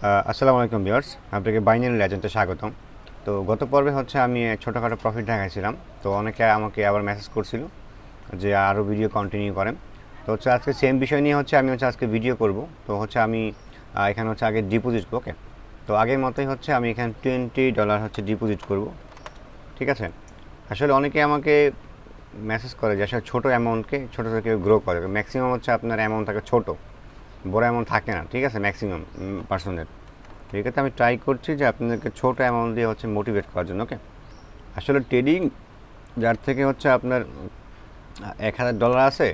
আসসালামু আলাইকুম ভিউয়ার্স, আপনাকে বাইনারি লেজেন্ডে স্বাগতম। তো গত পর্বে হচ্ছে আমি ছোটোখাটো প্রফিট দেখাইছিলাম। তো অনেকে আমাকে আবার মেসেজ করছিল যে আরও ভিডিও কন্টিনিউ করেন। তো হচ্ছে আজকে সেম বিষয় নিয়ে হচ্ছে আমি আজকে ভিডিও করব। তো হচ্ছে আমি এখানে হচ্ছে আগে ডিপোজিট, ওকে। তো আগের মতোই হচ্ছে আমি এখানে $20 হচ্ছে ডিপোজিট করব, ঠিক আছে। আসলে অনেকে আমাকে মেসেজ করে যে আসলে ছোটো অ্যামাউন্টকে ছোটো থেকে গ্রো করে। ম্যাক্সিমাম হচ্ছে আপনার অ্যামাউন্ট থাকে ছোটো, বড় অ্যামাউন্ট থাকে না, ঠিক আছে, ম্যাক্সিমাম পার্সনের। এক্ষেত্রে আমি ট্রাই করছি যে আপনাদেরকে ছোটো অ্যামাউন্ট দিয়ে হচ্ছে মোটিভেট করার জন্য, ওকে। আসলে ট্রেডিং যার থেকে হচ্ছে আপনার $1,000 আছে,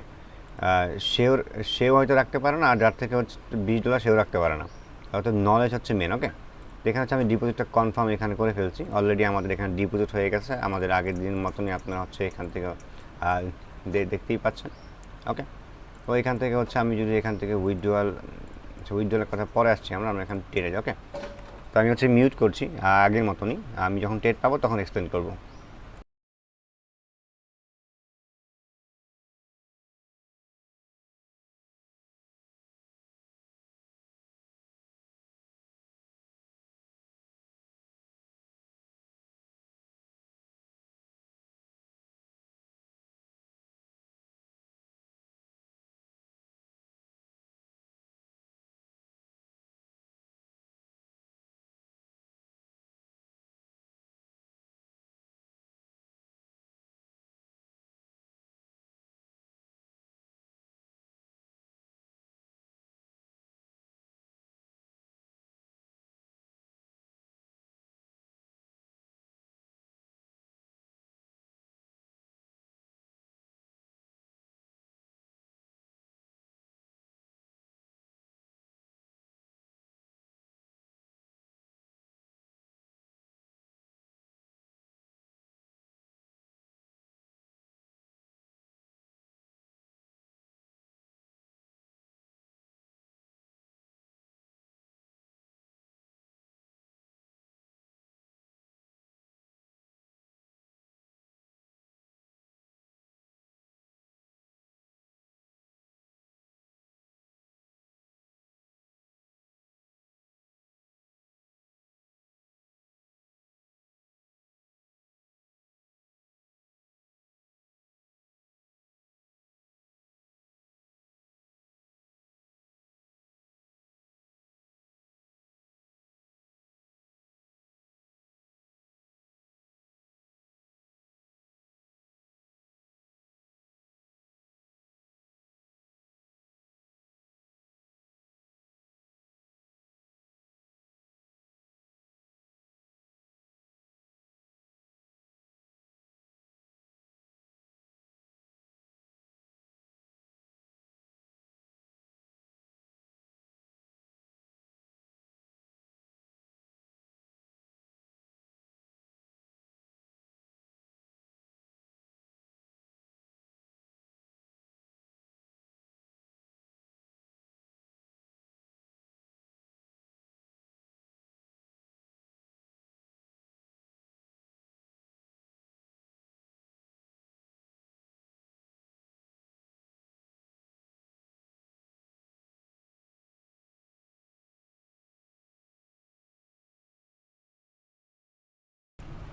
সেও সেও হয়তো রাখতে পারে না, আর যার থেকে হচ্ছে $20 সেও রাখতে পারে না। হয়তো নলেজ হচ্ছে মেন, ওকে। এখানে হচ্ছে আমি ডিপোজিটটা কনফার্ম এখানে করে ফেলছি অলরেডি। আমাদের এখানে ডিপোজিট হয়ে গেছে আমাদের আগের দিন মতনই, আপনার হচ্ছে এখান থেকে দেখতেই পাচ্ছেন, ওকে। তো এখান থেকে হচ্ছে আমি যদি এখান থেকে উইথড্রয়ালের কথা পরে আসছি, আমরা আমরা এখানে টেরে যাই, ওকে। তো আমি হচ্ছে মিউট করছি আগের মতনই। আমি যখন টেট পাবো তখন এক্সপ্লেন করব।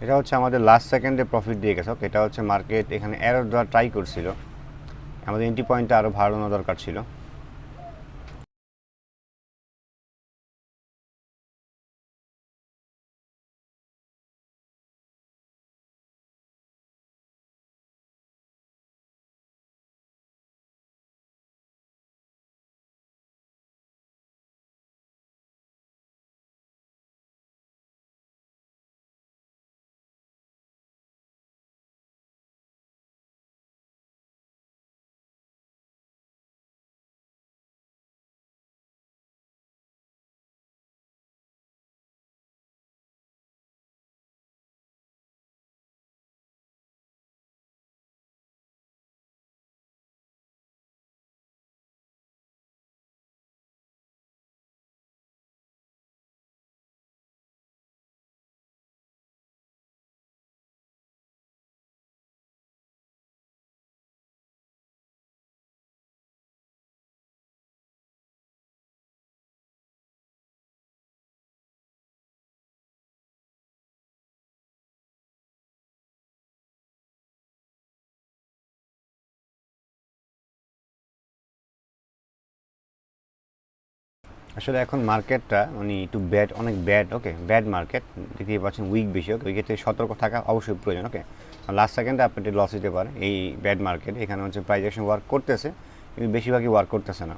এটা হচ্ছে আমাদের লাস্ট সেকেন্ডে প্রফিট দিয়ে গেছে, ওকে। এটা হচ্ছে মার্কেট এখানে এরর দেওয়ার ট্রাই করছিল, আমাদের এন্ট্রি পয়েন্টটা আরও বাড়ানো দরকার ছিল। আসলে এখন মার্কেটটা মানে একটু ব্যাড, অনেক ব্যাড। ওকে, ব্যাড মার্কেট দেখতেই পাচ্ছেন, উইক বেশি। ওকে, ওই ক্ষেত্রে সতর্ক থাকা অবশ্যই প্রয়োজন। ওকে, লাস্ট সেকেন্ডে আপনার লস হতে পারে এই ব্যাড মার্কেট। এখানে হচ্ছে প্রাইস অ্যাকশন ওয়ার্ক করতেছে, কিন্তু বেশিরভাগই ওয়ার্ক করতেছে না।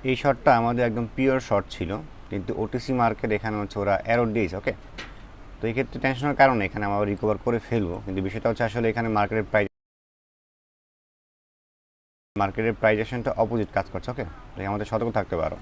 এই শটটা আমাদের একদম পিওর শট ছিল, কিন্তু ওটিসি মার্কেট এখানে হচ্ছে ওরা এরর দিয়েছে। ওকে, তো এই ক্ষেত্রে টেনশনের কারণে এখানে আমরা রিকভার করে ফেলবো, কিন্তু বিষয়টা হচ্ছে আসলে এখানে মার্কেটের প্রাইজেশনটা অপোজিট কাজ করছে। ওকে, তাই আমাদের সতর্ক থাকতে পারো।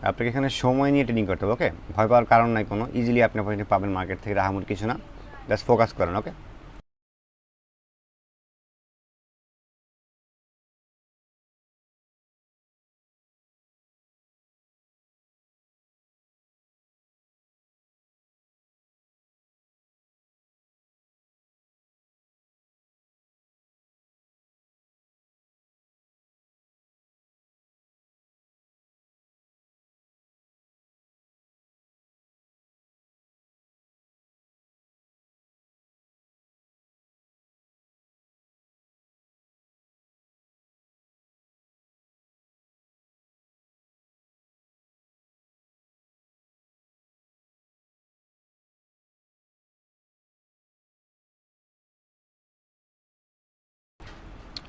আপনাকে এখানে সময় নিয়ে ট্রেডিং করতে হবে। ওকে, ভয় পাওয়ার কারণ নাই কোনো, ইজিলি আপনি অপরচুনিটি পাবেন মার্কেট থেকে, রাহামুর কিছু না, জাস্ট ফোকাস করেন। ওকে,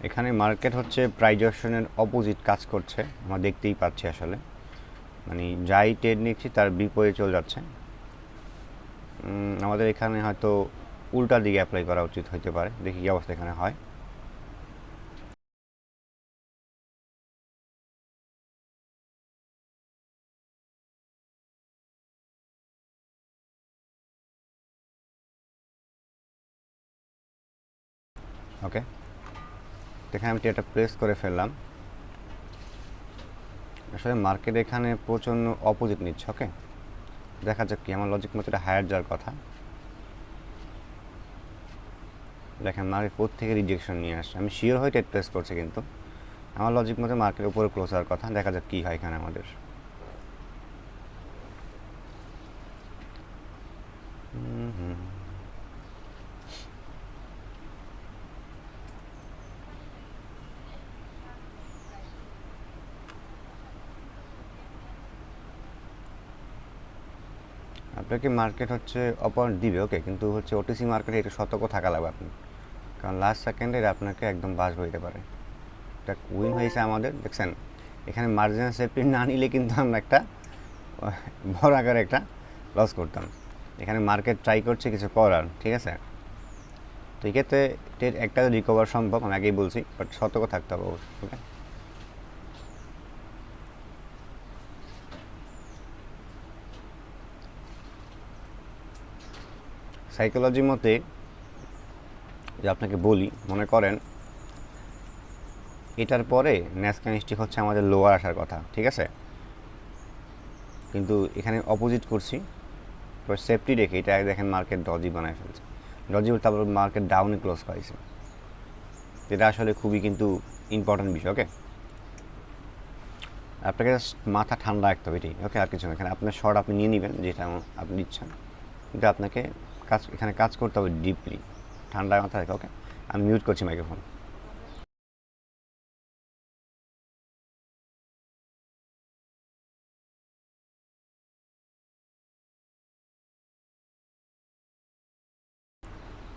এখানে মার্কেট হচ্ছে প্রাইজ অপশনের অপোজিট কাজ করছে, আমরা দেখতেই পাচ্ছি। আসলে মানে যাই ট্রেড নিচ্ছি তার বিপরীতে চলে যাচ্ছে। আমাদের এখানে হয়তো উল্টা দিকে অ্যাপ্লাই করা উচিত হতে পারে, দেখি কী অবস্থা এখানে হয়। ওকে, এখানে আমি এটা প্রেস করে ফেললাম। আসলে মার্কেট এখানে প্রচণ্ড অপোজিট নিচ্ছে। ওকে, দেখা যাক কি, আমার লজিক মতো এটা হায়ার যাওয়ার কথা। দেখেন মার্কেট কোথা থেকে রিজেকশন নিয়ে আসছে, আমি শিওর হয়ে ট্রেড প্লেস করছি, কিন্তু আমার লজিক মতে মার্কেটের উপরে ক্লোজ হওয়ার কথা, দেখা যাক কী হয় এখানে আমাদের। আপনাকে মার্কেট হচ্ছে অপার দিবে, ওকে, কিন্তু হচ্ছে ওটিসি মার্কেটে একটু সতর্ক থাকা লাগবে আপনি, কারণ লাস্ট সেকেন্ডে আপনাকে একদম বাস বইতে পারে। এটা উইন হয়েছে আমাদের, দেখছেন এখানে মার্জিনাল সেফটি না নিলে কিন্তু আমরা একটা বড় আকারে একটা লস করতাম। এখানে মার্কেট ট্রাই করছে কিছু করার, ঠিক আছে। তো এক্ষেত্রে একটা রিকভার সম্ভব, আমি আগেই বলছি, বাট সতর্ক থাকতে হবে অবশ্যই, ওকে। সাইকোলজি মতে যে আপনাকে বলি, মনে করেন এটার পরে ন্যাসক্যান স্টিক হচ্ছে আমাদের লোয়ার আসার কথা, ঠিক আছে, কিন্তু এখানে অপোজিট করছি, এবার সেফটি রেখে এটা দেখেন মার্কেট ডজি বানায় ফেলছে, ডজি তারপর মার্কেট ডাউনে ক্লোজ পাইছে। এটা আসলে খুবই কিন্তু ইম্পর্টেন্ট বিষয়, ওকে। আপনাকে মাথা ঠান্ডা রাখতে হবে এটাই, ওকে, আর কিছু না। এখানে আপনার শর্ট আপনি নিয়ে নেবেন যেটা আপনি ইচ্ছা, কিন্তু আপনাকে এখানে কাজ করতে হবে ডিপলি, ঠান্ডা মাথা রেখে, ওকে। আমি মিউট করছি মাইক্রোফোন।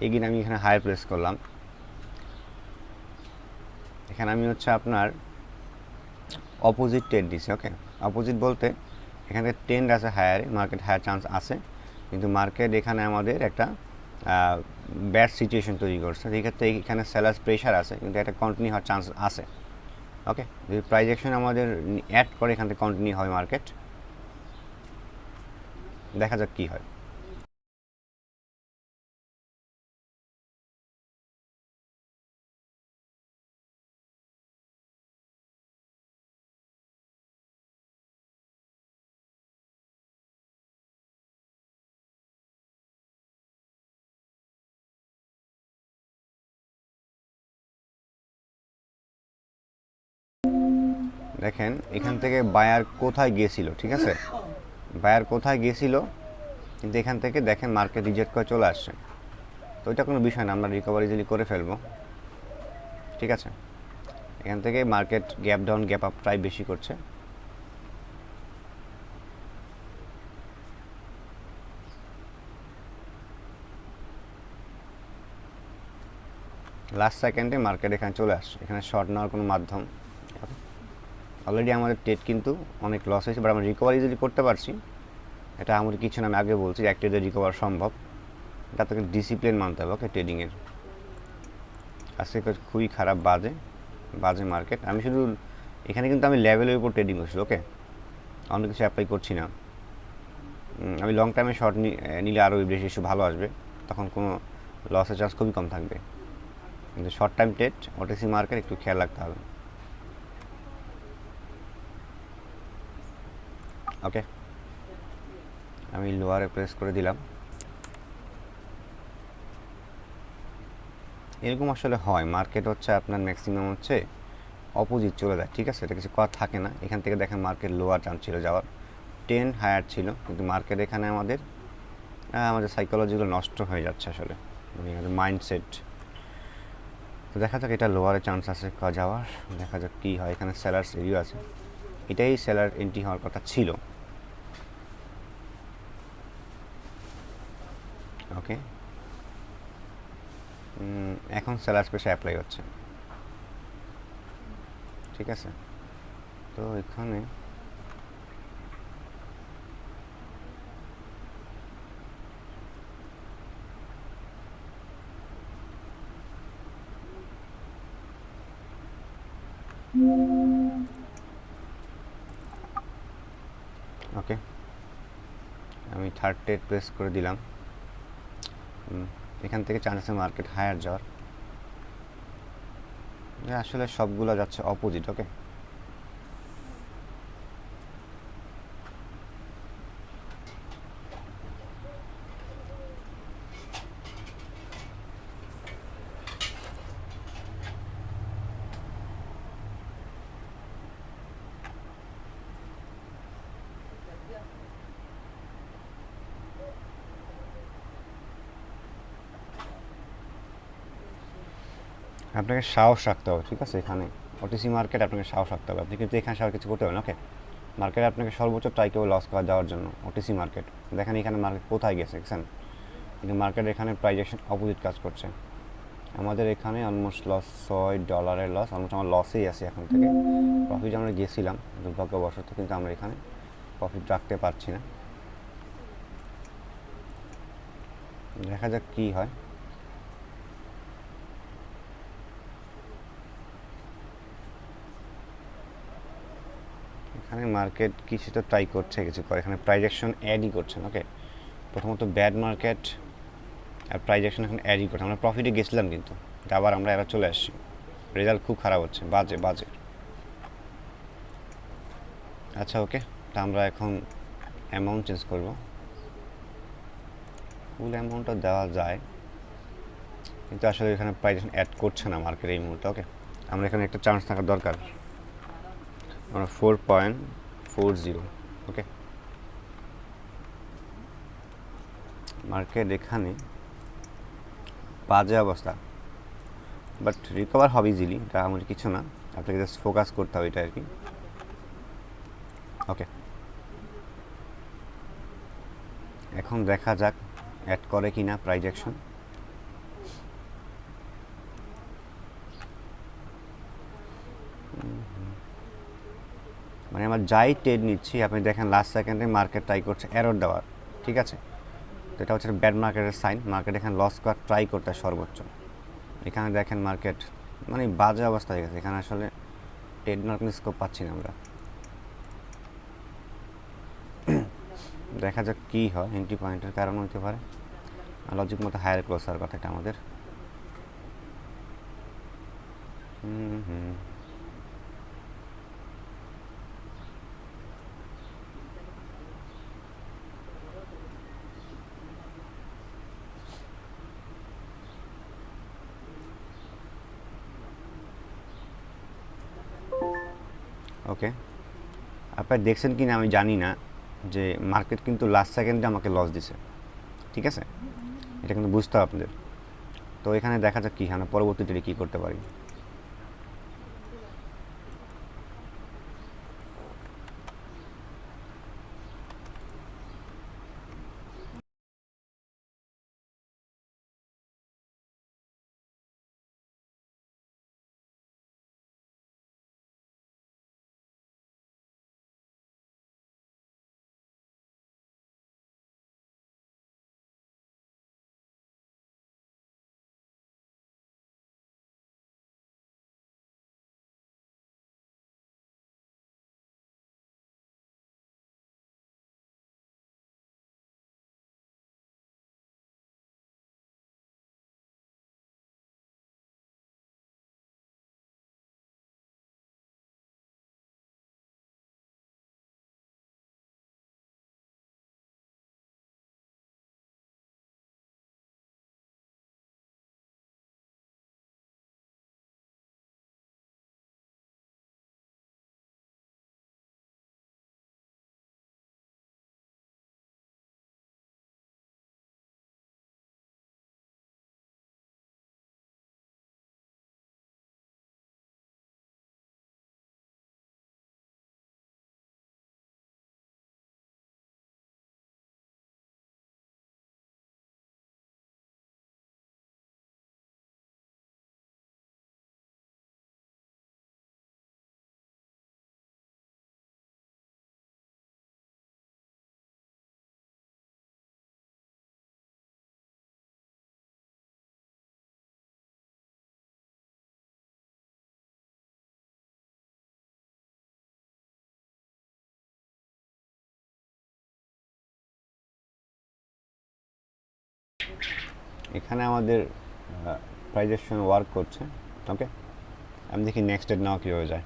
এগিয়ে আমি এখানে হায়ার প্রেস করলাম, এখানে আমি হচ্ছে আপনার অপোজিট ট্রেড দিছি, ওকে। অপোজিট বলতে এখানে ট্রেন্ড আছে হায়ারে, মার্কেট হায়ার চান্স আছে, কিন্তু মার্কেট এখানে আমাদের একটা ব্যাড সিচুয়েশন তৈরি করছে, সেই ক্ষেত্রে এখানে সেলার্স প্রেশার আছে, কিন্তু একটা কন্টিনিউ হওয়ার চান্স আছে, ওকে। যদি প্রাইস অ্যাকশন আমাদের অ্যাড করে এখান থেকে কন্টিনিউ হয় মার্কেট, দেখা যাক কী হয়। দেখেন এখান থেকে বায়ার কোথায় গিয়েছিল, ঠিক আছে, বায়ার কোথায় গিয়েছিল, কিন্তু এখান থেকে দেখেন মার্কেট রিজেক্ট করে চলে আসছে। তো এটা কোনো বিষয় না, আমরা রিকভারি ইজিলি করে ফেলবো, ঠিক আছে। এখান থেকে market gap down gap up try বেশি করছে, লাস্ট সেকেন্ডে মার্কেট এখানে চলে আসছে, এখানে শর্ট নেওয়ার কোনো মাধ্যম। অলরেডি আমাদের ট্রেড কিন্তু অনেক লস হয়েছে, বাট আমরা রিকভারি ইজিলি করতে পারছি, এটা আমাদের কিছু না, আমি আগে বলছি এক ট্রেডে রিকভার সম্ভব, এটা থেকে ডিসিপ্লিন মানতে হবে, ওকে, ট্রেডিংয়ের। আজকে খুবই খারাপ, বাজে মার্কেট। আমি শুধু এখানে কিন্তু আমি লেভেলের উপর ট্রেডিং করছি, ওকে, অন্য কিছু অ্যাপ্লাই করছি না। আমি লং টাইমে শর্ট নিলে আরও বেশি ভালো আসবে, তখন কোনো লসের চান্স খুবই কম থাকবে, কিন্তু short time trade OTC market একটু খেয়াল রাখতে হবে, ওকে। আমি লোয়ারে প্রেস করে দিলাম। এরকম আসলে হয়, মার্কেট হচ্ছে আপনার ম্যাক্সিমাম হচ্ছে অপোজিট চলে যায়, ঠিক আছে, এটা কিছু করা থাকে না। এখান থেকে দেখেন মার্কেট লোয়ার চান্স ছিল যাওয়ার, 10 হায়ার ছিল, কিন্তু মার্কেট এখানে আমাদের সাইকোলজিগুলো নষ্ট হয়ে যাচ্ছে আসলে, মানে আমাদের মাইন্ডসেট। তো দেখা যাক, এটা লোয়ারে চান্স আছে যাওয়ার, দেখা যাক কী হয়। এখানে সেলার্স এরিয়া আছে, এটাই সেলার এন্ট্রি হওয়ার কথা ছিল, ওকে। এখন সেলার্স প্রেশার অ্যাপ্লাই হচ্ছে, ঠিক আছে। তো এখানে ওকে, আমি থার্ড ট্রেড প্রেস করে দিলাম। এখান থেকে চান্স আছে মার্কেট হায়ার যাওয়ার, আসলে সবগুলো যাচ্ছে অপোজিট, ওকে। আপনাকে সাহস রাখতে হবে, ঠিক আছে? এখানে ওটিসি মার্কেট আপনাকে সাহস রাখতে হবে, আপনি কিন্তু এখানে সাহস কিছু করতে পারেন। ওকে, মার্কেট আপনাকে সর্বোচ্চ ট্রাই করবে লস করা যাওয়ার জন্য। ওটিসি মার্কেট দেখেন এখানে মার্কেট কোথায় গেছে দেখছেন, কিন্তু মার্কেট এখানে প্রাইজেকশন অপোজিট কাজ করছে। আমাদের এখানে অলমোস্ট লস $6 লস, অলমোস্ট আমার লসেই আছে এখান থেকে। প্রফিট আমরা গেছিলাম দুর্ভাগ্যবশত, কিন্তু আমরা এখানে প্রফিট রাখতে পারছি না। দেখা যাক কী হয়। এখানে মার্কেট কিছু তো ট্রাই করছে, কিছু করে এখানে প্রাইজেকশন অ্যাডই করছেন। ওকে, প্রথমত ব্যাড মার্কেট আর প্রাইজেকশন এখন অ্যাডই করছে। আমরা প্রফিটে গেছিলাম কিন্তু আবার আমরা এবার চলে আসছি। রেজাল্ট খুব খারাপ হচ্ছে, বাজে বাজে। আচ্ছা ওকে, তা আমরা এখন অ্যামাউন্ট চেঞ্জ করব। ফুল অ্যামাউন্টটা দেওয়া যায়, কিন্তু আসলে এখানে প্রাইজেকশন অ্যাড করছে না মার্কেট এই মুহূর্তে। ওকে, আমরা এখানে একটা চান্স থাকার দরকার। আমরা 4.40। ওকে, মার্কেট এখানে বাজে অবস্থা, বাট রিকভার হবে ইজিলি, এটা আমার কিছু না, আপনাকে জাস্ট ফোকাস করতে হবে এটা আর কি। ওকে, এখন দেখা যাক অ্যাড করে কি না প্রাইজেকশন। মানে আমার যাই ট্রেড নিচ্ছি, আপনি দেখেন লাস্ট সেকেন্ডে মার্কেট ট্রাই করছে এরর দেওয়ার, ঠিক আছে? তো এটা হচ্ছে ব্যাড মার্কেটের সাইন। মার্কেট এখানে লস করার ট্রাই করতে সর্বোচ্চ। এখানে দেখেন মার্কেট মানে বাজে অবস্থা হয়ে গেছে, এখানে আসলে ট্রেড মার্কেট স্কোপ পাচ্ছি না আমরা। দেখা যাক কী হয়, এন্ট্রি পয়েন্টের কারণ হতে পারে, লজিক মতো হায়ার ক্লোজ হওয়ার কথা এটা আমাদের। ওকে, আপনারা দেখছেন কি না আমি জানি না, যে মার্কেট কিন্তু লাস্ট সেকেন্ডে আমাকে লস দিছে, ঠিক আছে? এটা কিন্তু বুঝতে হবে আপনাদের। তো এখানে দেখা যাক কী হয়, পরবর্তীতে কী করতে পারি। এখানে আমাদের প্রাইজেকশন ওয়ার্ক করছে। ওকে, আমি দেখি নেক্সট ডেট নাও কীভাবে যায়।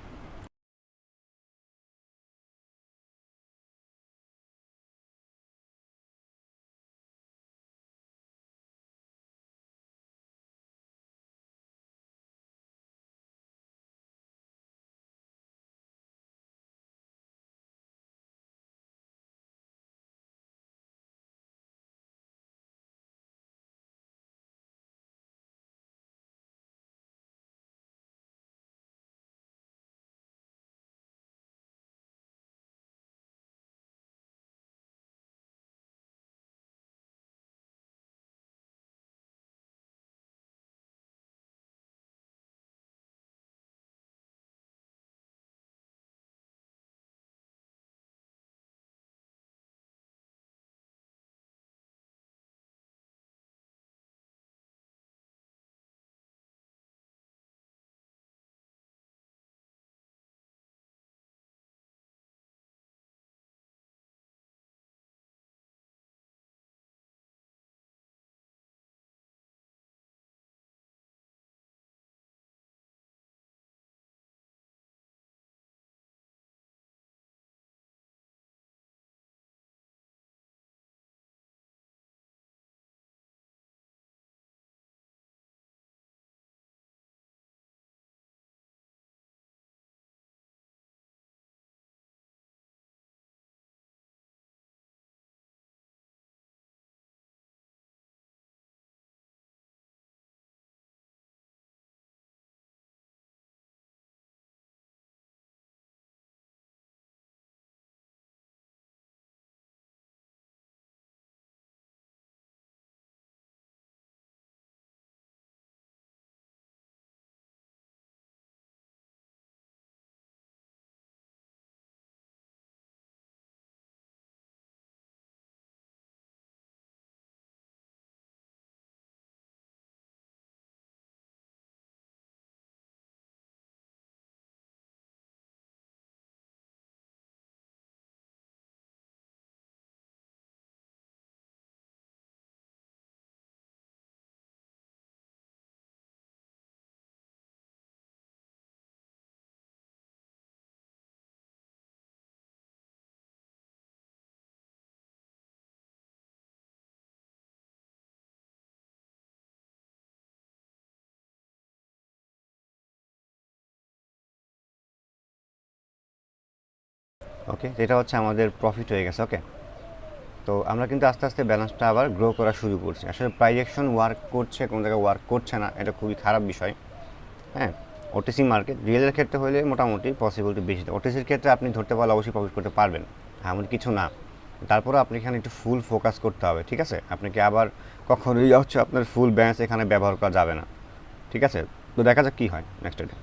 ওকে, যেটা হচ্ছে আমাদের প্রফিট হয়ে গেছে। ওকে, তো আমরা কিন্তু আস্তে আস্তে ব্যালেন্সটা আবার গ্রো করা শুরু করছি। আসলে প্রাইস অ্যাকশন ওয়ার্ক করছে, কোনো জায়গায় ওয়ার্ক করছে না, এটা খুবই খারাপ বিষয়। হ্যাঁ, ওটিসি মার্কেট রিয়েলের ক্ষেত্রে হলে মোটামুটি পসিবিলিটি বেশি। ওটিসির ক্ষেত্রে আপনি ধরতে পারলে অবশ্যই প্রফিট করতে পারবেন, এমন কিছু না। তারপরে আপনি এখানে একটু ফুল ফোকাস করতে হবে, ঠিক আছে? আপনাকে আবার কখনোই হচ্ছে আপনার ফুল ব্যালেন্স এখানে ব্যবহার করা যাবে না, ঠিক আছে? তো দেখা যাক কী হয় নেক্সট ডে।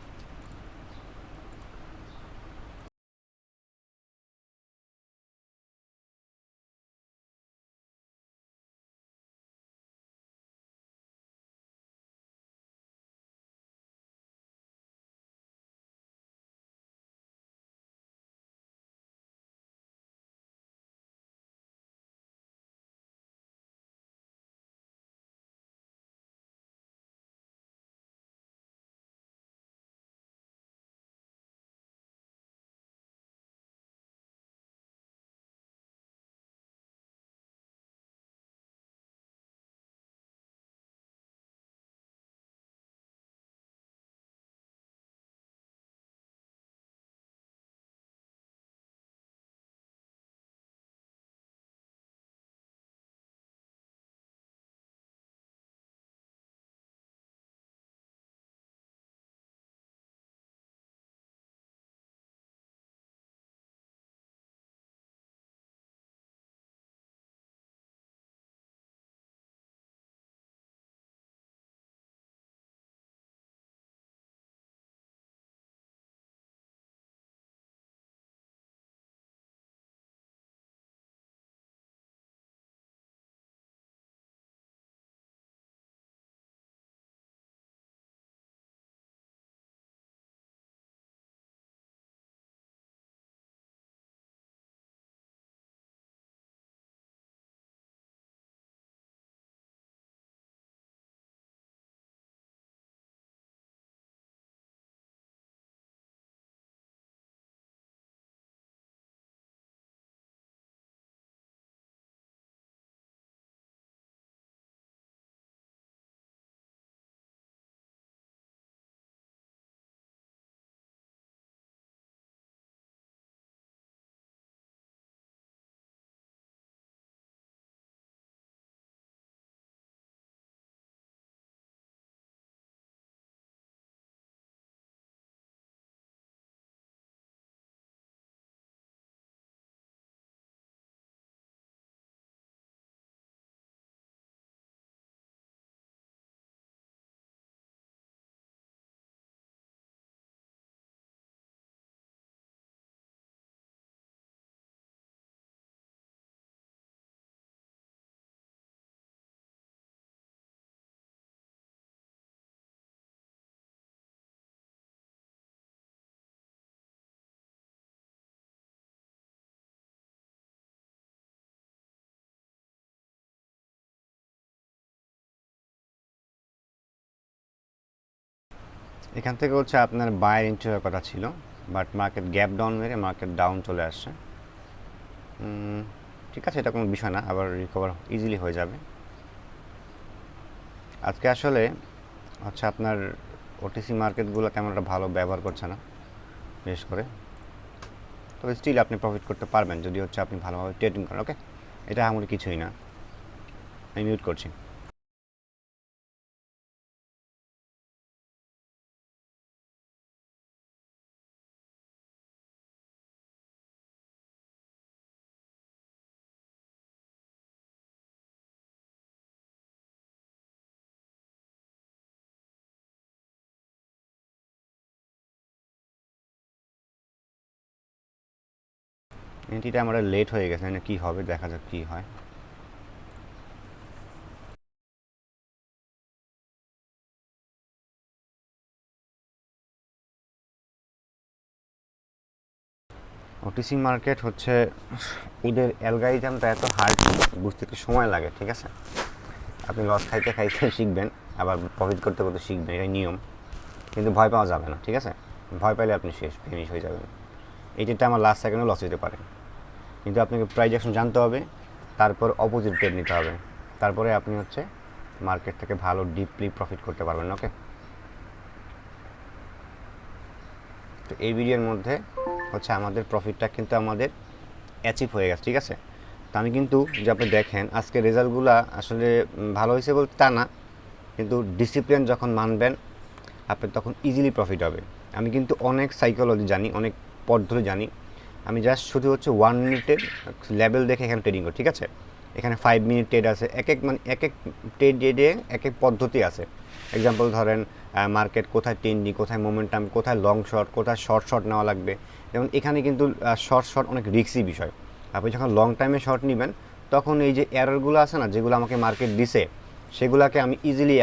এখান থেকে হচ্ছে আপনার বায়ার এন্ট্রি হওয়ার কথা ছিল, বাট মার্কেট গ্যাপ ডাউন মেরে মার্কেট ডাউন চলে আসছে। ঠিক আছে, এটা কোনো বিষয় না, আবার রিকভার ইজিলি হয়ে যাবে। আজকে আসলে হচ্ছে আপনার ওটিসি মার্কেটগুলো তেমন একটা ভালো ব্যবহার করছে না, বিশেষ করে। তবে স্টিল আপনি প্রফিট করতে পারবেন যদি হচ্ছে আপনি ভালোভাবে ট্রেডিং করেন। ওকে, এটা আমার কিছুই না। আমি মিউট করছি। এন্ট্রিটা আমার লেট হয়ে গেছে না, কি হবে দেখা যাক কি হয়। ওটিসি মার্কেট হচ্ছে ওদের অ্যালগরিদমটা এত হার্ড, বুঝতে একটু সময় লাগে, ঠিক আছে? আপনি লস খাইতে খাইতে শিখবেন, আবার প্রফিট করতে করতে শিখবেন, এটাই নিয়ম। কিন্তু ভয় পাওয়া যাবে না, ঠিক আছে? ভয় পাইলে আপনি শেষ, ফিনিশ হয়ে যাবেন। এইটা আমার লাস্ট সেকেন্ডে লস হতে পারে, কিন্তু আপনাকে প্রাইস অ্যাকশন জানতে হবে, তারপর অপোজিট ট্রেড নিতে হবে, তারপরে আপনি হচ্ছে মার্কেট থেকে ভালো ডিপলি প্রফিট করতে পারবেন। ওকে, তো এই ভিডিওর মধ্যে হচ্ছে আমাদের প্রফিটটা কিন্তু আমাদের অ্যাচিভ হয়ে গেছে, ঠিক আছে। তো আমি কিন্তু যে আপনি দেখেন আজকে রেজাল্টগুলো আসলে ভালো হয়েছে বলতে তা না, কিন্তু ডিসিপ্লিন যখন মানবেন আপনার তখন ইজিলি প্রফিট হবে। আমি কিন্তু অনেক সাইকোলজি জানি, অনেক পদ্ধতি জানি। আমি জাস্ট শুধু হচ্ছে 1 মিনিটের লেভেল দেখে এখানে ট্রেডিং করি, ঠিক আছে। এখানে 5 মিনিট ট্রেড আছে, এক এক ট্রেডে এক এক পদ্ধতি আছে। এক্সাম্পল ধরেন মার্কেট কোথায় ট্রেন্ডিং, কোথায় মোমেন্টাম, কোথায় লং শর্ট, কোথায় শর্ট নেওয়া লাগবে। যেমন এখানে কিন্তু শর্ট অনেক রিস্কি বিষয়। আপনি যখন লং টাইমে শর্ট নেবেন তখন এই যে এররগুলো আছে না, যেগুলো আমাকে মার্কেট দিছে, সেগুলোকে আমি ইজিলি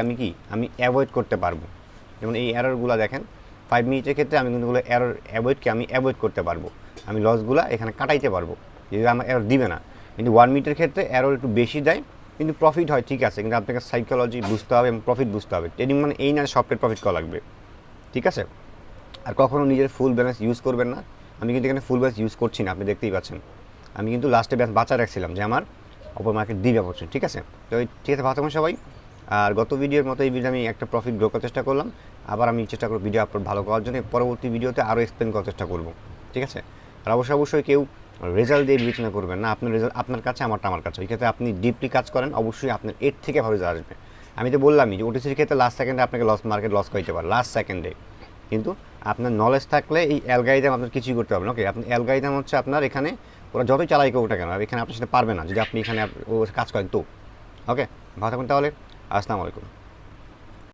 আমি অ্যাভয়েড করতে পারবো। যেমন এই এররগুলো দেখেন 5 মিনিটের ক্ষেত্রে আমি কিন্তু এরর অ্যাভয়েড করতে পারবো। আমি লসগুলো এখানে কাটাইতে পারবো, যদি আমার এরর দিবে না। কিন্তু 1 মিনিটের ক্ষেত্রে এরর একটু বেশি দেয়, কিন্তু প্রফিট হয়, ঠিক আছে। কিন্তু আপনাকে সাইকোলজি বুঝতে হবে এবং প্রফিট বুঝতে হবে। ট্রেডিং মানে এই না সফটওয়্যার প্রফিট করা লাগবে, ঠিক আছে। আর কখনও নিজের ফুল ব্যালেন্স ইউজ করবেন না। আমি কিন্তু এখানে ফুল ব্যালেন্স ইউজ করছি না, আপনি দেখতেই পাচ্ছেন। আমি কিন্তু লাস্টে ব্যালেন্স বাঁচা রাখছিলাম যে আমার অপর মার্কেট দিবে অপরচুনিটি, ঠিক আছে। তো ঠিক আছে, ভালো থাকুন সবাই। আর গত ভিডিওর মতো এই ভিডিও আমি একটা প্রফিট গ্রো করার চেষ্টা করলাম। আবার আমি চেষ্টা করব ভিডিও আপলোড ভালো করার জন্য, পরবর্তী ভিডিওতে আরও এক্সপ্লেন করার চেষ্টা করব, ঠিক আছে। আর অবশ্যই কেউ রেজাল্ট দিয়ে বিবেচনা করবেন না। আপনার রেজাল্ট আপনার কাছে, আমারটা আমার কাছে। এই ক্ষেত্রে আপনি ডিপলি কাজ করেন, অবশ্যই আপনার এর থেকে ভালো রেজাল্ট আসবে। আমি তো বললামই যে ওটিসির ক্ষেত্রে লাস্ট সেকেন্ডে আপনাকে মার্কেট লস করতে পারে, লাস্ট সেকেন্ডে। কিন্তু আপনার নলেজ থাকলে এই অ্যালগরিদম আপনার কিছুই করতে পারবেন। ওকে, আপনার অ্যালগরিদম হচ্ছে আপনার এখানে ওরা যতই চালাই করুক না কেন, এখানে আপনার সাথে পারবে না যদি আপনি এখানে কাজ করেন তো। ওকে, ভালো থাকুন তাহলে। আসসালামু আলাইকুম।